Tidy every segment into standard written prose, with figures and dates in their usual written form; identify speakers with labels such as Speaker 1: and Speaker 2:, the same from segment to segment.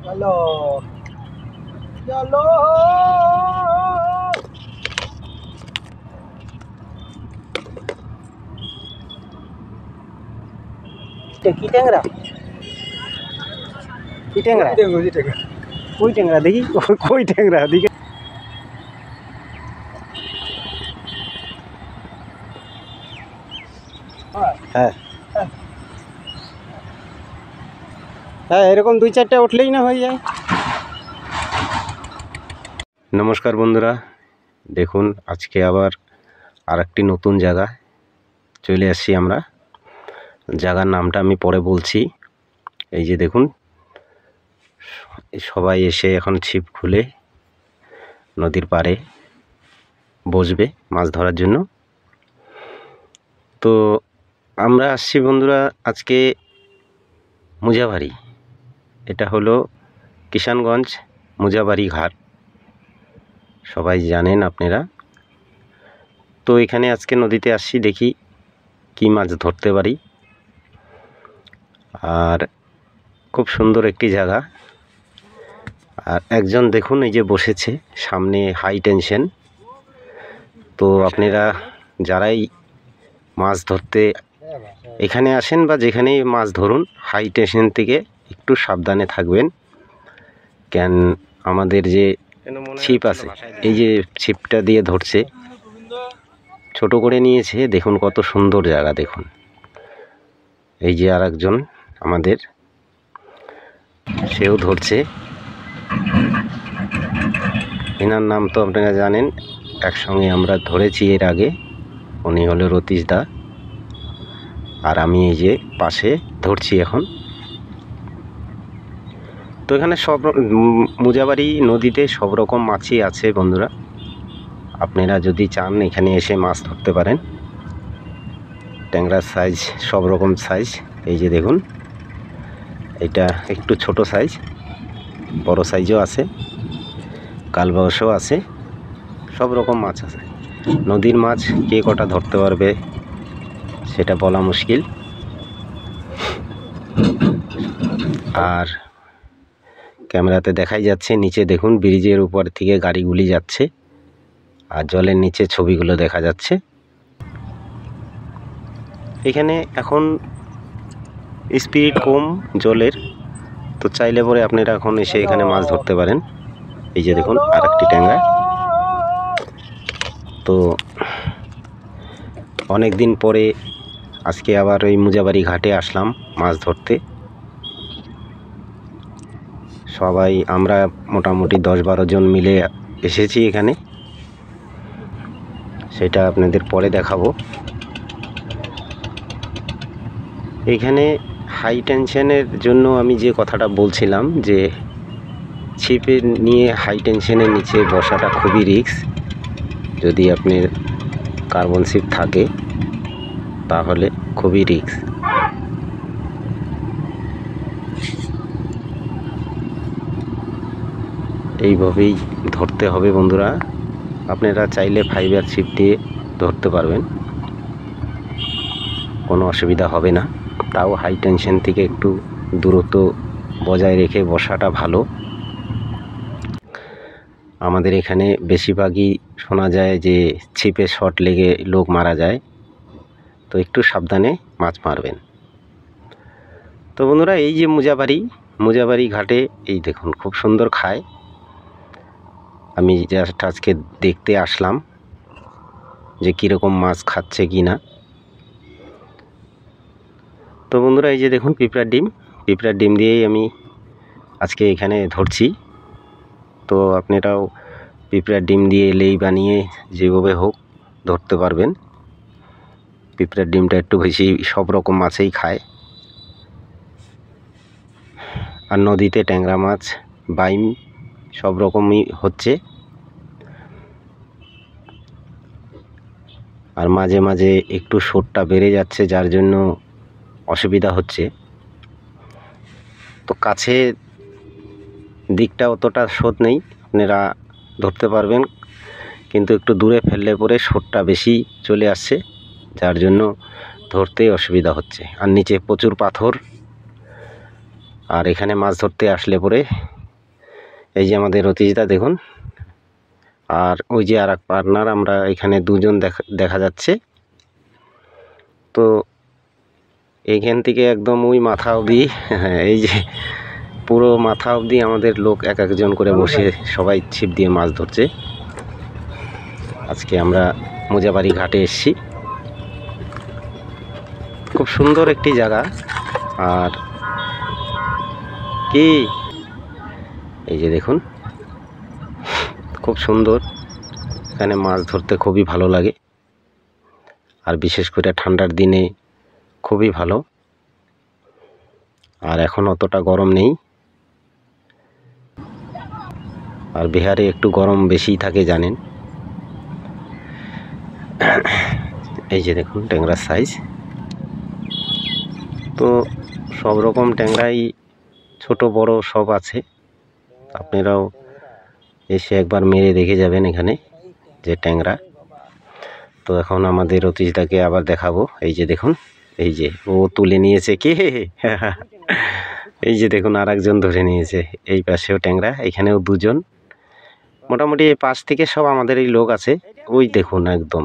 Speaker 1: চলো চলো কি ট্যাংরা কি ট্যাংরা কই ট্যাংরা দেখি কই ট্যাংরা দেখি হ্যাঁ হ্যাঁ এরকম 2-4টা উঠলেই না হয়ে যায়। নমস্কার বন্ধুরা, দেখুন আজকে আবার আরেকটি নতুন জায়গা চলে আসছি আমরা। জায়গার নামটা আমি পরে বলছি। এই যে দেখুন সবাই এসে এখন ছিপ খুলে নদীর পাড়ে বসবে মাছ ধরার জন্য। তো আমরা আসছি বন্ধুরা আজকে মুজাবাড়ি। এটা হলো কিষানগঞ্জ মুজাবাড়ি ঘাট, সবাই জানেন আপনারা। তো এখানে আজকে নদীতে আসছি, দেখি কি মাছ ধরতে পারি। আর খুব সুন্দর একটি জায়গা। আর একজন দেখুন এই যে বসেছে সামনে, হাই টেনশন। তো আপনারা যারাই মাছ ধরতে এখানে আসেন বা যেখানেই মাছ ধরুন, হাই টেনশন থেকে একটু সাবধানে থাকবেন। কেন আমাদের যে ছিপ আছে, এই যে ছিপটা দিয়ে ধরছে, ছোট করে নিয়েছে। দেখুন কত সুন্দর জায়গা। দেখুন এই যে আরেকজন আমাদের, সেও ধরছে। এনার নাম তো আপনারা জানেন, একসঙ্গে আমরা ধরেছি এর আগে। উনি হলো রতীশ দা, আর আমি এই যে পাশে ধরছি এখন। তো এখানে সব মুজাবাড়ি নদীতে সব রকম মাছই আছে বন্ধুরা। আপনারা যদি চান এখানে এসে মাছ ধরতে পারেন। ট্যাংরার সাইজ সব রকম সাইজ। এই যে দেখুন এটা একটু ছোট সাইজ, বড় সাইজও আছে, কালবাউসও আছে, সব রকম মাছ আছে। নদীর মাছ কে কটা ধরতে পারবে সেটা বলা মুশকিল। আর ক্যামেরাতে দেখাই যাচ্ছে নিচে দেখুন ব্রিজের উপর থেকে গাড়িগুলি যাচ্ছে, আর জলের নিচে ছবিগুলো দেখা যাচ্ছে। এখানে এখন স্পিড কম জলের, তো চাইলে পরে আপনারা এখন এসে এখানে মাছ ধরতে পারেন। এই যে দেখুন আরেকটি ট্যাংরা। তো অনেক দিন পরে আজকে আবার ওই মুজাবাড়ি ঘাটে আসলাম মাছ ধরতে। সবাই আমরা মোটামুটি 10-12 জন মিলে এসেছি এখানে, সেটা আপনাদের পরে দেখাবো। এখানে হাই টেনশনের জন্য আমি যে কথাটা বলছিলাম, যে ছিপে নিয়ে হাই টেনশনের নিচে বসাটা খুবই রিস্ক। যদি আপনার কার্বন ছিপ থাকে তাহলে খুবই রিস্ক। এইভাবেই ধরতে হবে বন্ধুরা। আপনারা চাইলে ফাইবার ছিপ দিয়ে ধরতে পারবেন, কোনো অসুবিধা হবে না। তাও হাই টেনশন থেকে একটু দূরত্ব বজায় রেখে বসাটা ভালো। আমাদের এখানে বেশিরভাগই শোনা যায় যে ছিপে শর্ট লেগে লোক মারা যায়, তো একটু সাবধানে মাছ মারবেন। তো বন্ধুরা এই যে মুজাবাড়ি ঘাটে এই দেখুন খুব সুন্দর খায়। আমি জাস্ট আজকে দেখতে আসলাম যে কীরকম মাছ খাচ্ছে কি না। তো বন্ধুরা এই যে দেখুন পিঁপড়ার ডিম দিয়েই আমি আজকে এখানে ধরছি। তো আপনারাও পিঁপড়ার ডিম দিয়ে লেই বানিয়ে যেভাবে হোক ধরতে পারবেন। পিঁপড়ার ডিমটা একটু বেশি সব রকম মাছেই খায়। আর নদীতে ট্যাংরা মাছ, বাইম সব রকমই হচ্ছে। আর মাঝে মাঝে একটু স্রোতটা বেড়ে যাচ্ছে, যার জন্য অসুবিধা হচ্ছে। তো কাছে দিকটা অতটা স্রোত নেই, আপনারা ধরতে পারবেন, কিন্তু একটু দূরে ফেললে পরে স্রোতটা বেশি চলে আসছে, যার জন্য ধরতে অসুবিধা হচ্ছে। আর নিচে প্রচুর পাথর, আর এখানে মাছ ধরতে আসলে পরে এই যে আমাদের রতিশদা দেখুন, আর ওই যে আর এক পার্টনার, আমরা এখানে দুজন দেখা যাচ্ছে। তো এইখান থেকে একদম ওই মাথা অবধি, এই যে পুরো মাথা অবধি আমাদের লোক এক একজন করে বসে সবাই ছিপ দিয়ে মাছ ধরছে। আজকে আমরা মোজাবাড়ি ঘাটে এসেছি। খুব সুন্দর একটি জায়গা। আর কি এই যে দেখুন, খুব সুন্দর, এখানে মাছ ধরতে খুবই ভালো লাগে। আর বিশেষ করে ঠান্ডার দিনে খুবই ভালো। আর এখন অতটা গরম নেই, আর বিহারে একটু গরম বেশিই থাকে জানেন। এই যে দেখুন ট্যাংরার সাইজ। তো সব রকম ট্যাংরাই ছোট বড় সব আছে, আপনারাও এসে একবার মেরে দেখে যাবেন এখানে যে ট্যাংরা। তো এখন আমাদের রতিশদাকে আবার দেখাবো। এই যে দেখুন, এই যে ও তুলে নিয়েছে কে, এই যে দেখুন আর একজন ধরে নিয়েছে। এই পাশেও ট্যাংরা, এখানেও দুজন। মোটামুটি এই পাশ থেকে সব আমাদের এই লোক আছে। ওই দেখুন একদম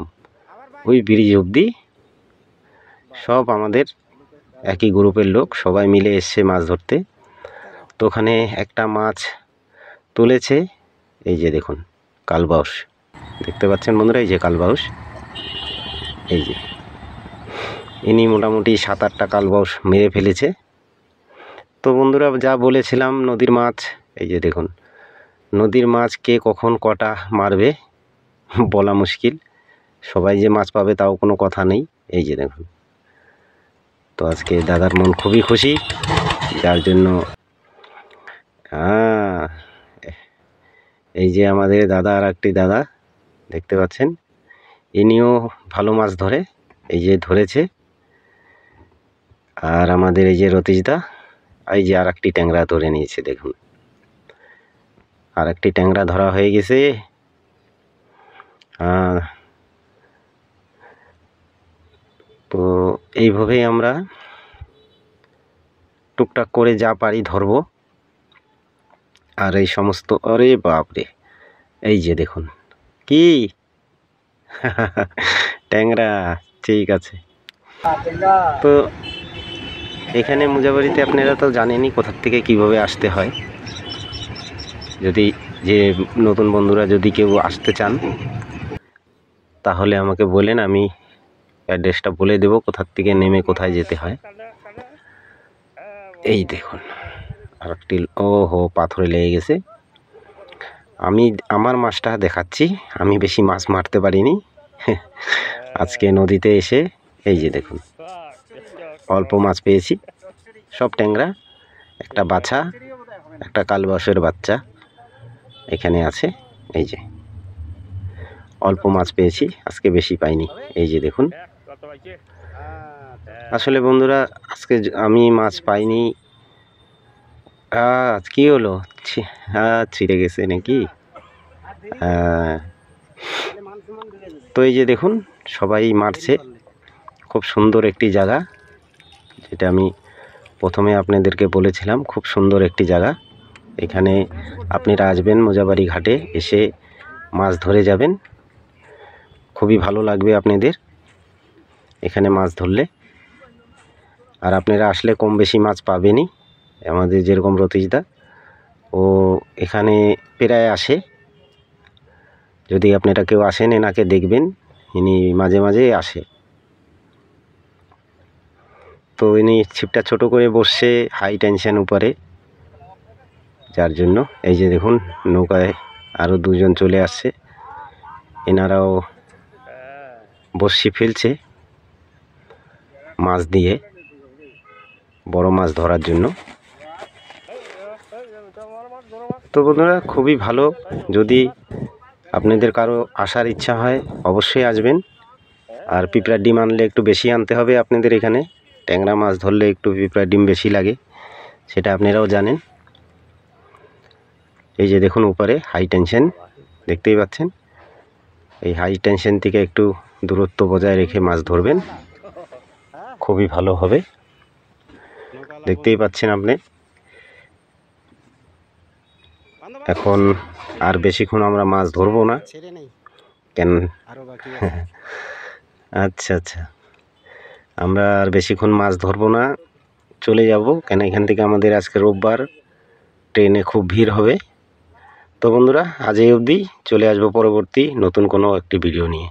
Speaker 1: ওই ব্রিজ অবধি সব আমাদের একই গ্রুপের লোক, সবাই মিলে এসছে মাছ ধরতে। তো ওখানে একটা মাছ তুলেছে, এই যে দেখুন কালবাউস দেখতে পাচ্ছেন বন্ধুরা, এই যে কালবাউস, এই যে ইনি মোটামুটি 7-8টা কালবাউস মেরে ফেলেছে। তো বন্ধুরা যা বলেছিলাম নদীর মাছ, এই যে দেখুন নদীর মাছ কে কখন কটা মারবে বলা মুশকিল, সবাই যে মাছ পাবে তাও কোনো কথা নেই। এই যে দেখুন, তো আজকে দাদার মন খুবই খুশি, যার জন্য এই যে আমাদের দাদা আর একটি দাদা দেখতে পাচ্ছেন, ইনিও ভালো মাছ ধরে, এই যে ধরেছে। আর আমাদের এই যে রতিশদা, এই যে আর একটি ট্যাংরা ধরে নিয়েছে দেখুন, আর একটি ট্যাংরা ধরা হয়ে গেছে। তো এইভাবেই আমরা টুকটাক করে যা পারি ধরবো। আর এই সমস্ত, আরে বাপরে, এই যে দেখুন কি ট্যাংরা, ঠিক আছে। তো এখানে মুজাবাড়িতে আপনারা তো জানেনই কোথা থেকে কিভাবে আসতে হয়। যদি যে নতুন বন্ধুরা যদি কেউ আসতে চান তাহলে আমাকে বলেন, আমি অ্যাড্রেসটা বলে দেব কোথা থেকে নেমে কোথায় যেতে হয়। এই দেখুন আর একটি, ওহো পাথরে লেগে গেছে। আমি আমার মাছটা দেখাচ্ছি, আমি বেশি মাছ মারতে পারিনি আজকে নদীতে এসে। এই যে দেখুন অল্প মাছ পেয়েছি, সব ট্যাংরা, একটা বাছা, একটা কালবাউসের বাচ্চা এখানে আছে। এই যে অল্প মাছ পেয়েছি আজকে, বেশি পাইনি। এই যে দেখুন, আসলে বন্ধুরা আজকে আমি মাছ পাইনি। কি হলো, ছিঁড়ে গেছে নাকি? তো এই যে দেখুন সবাই মারছে, খুব সুন্দর একটি জায়গা, যেটা আমি প্রথমে আপনাদেরকে বলেছিলাম, খুব সুন্দর একটি জায়গা। এখানে আপনারা আসবেন মোজাবাড়ি ঘাটে, এসে মাছ ধরে যাবেন, খুবই ভালো লাগবে আপনাদের এখানে মাছ ধরলে। আর আপনারা আসলে কম বেশি মাছ পাবেনই। আমাদের যেরকম রতিশদা, ও এখানে প্রায় আসে। যদি আপনারা কেউ আসেন এনাকে দেখবেন, ইনি মাঝে মাঝে আসে। তো ইনি ছিপটা ছোট করে বসছে হাই টেনশন উপরে, যার জন্য এই যে দেখুন নৌকায় আরও দুজন চলে আসছে, এনারাও বড়শি ফেলছে মাছ দিয়ে, বড় মাছ ধরার জন্য। তো বন্ধুরা খুবই ভালো, যদি আপনাদের কারো আসার ইচ্ছা হয় অবশ্যই আসবেন। আর পিঁপড়ার ডিম আনলে একটু বেশি আনতে হবে আপনাদের এখানে, ট্যাংরা মাছ ধরলে একটু পিঁপড়ার ডিম বেশি লাগে, সেটা আপনারাও জানেন। এই যে দেখুন উপরে হাই টেনশন দেখতেই পাচ্ছেন, এই হাই টেনশন থেকে একটু দূরত্ব বজায় রেখে মাছ ধরবেন, খুবই ভালো হবে। দেখতেই পাচ্ছেন আপনি এখন আর বেশিক্ষণ আমরা মাছ ধরবো না, কেন? আচ্ছা আচ্ছা, আমরা আর বেশিক্ষণ মাছ ধরবো না, চলে যাব, কেন এখান থেকে আমাদের আজকে রোববার, ট্রেনে খুব ভিড় হবে। তো বন্ধুরা, আজ এই অবধি, চলে আসবো পরবর্তী নতুন কোনো একটি ভিডিও নিয়ে।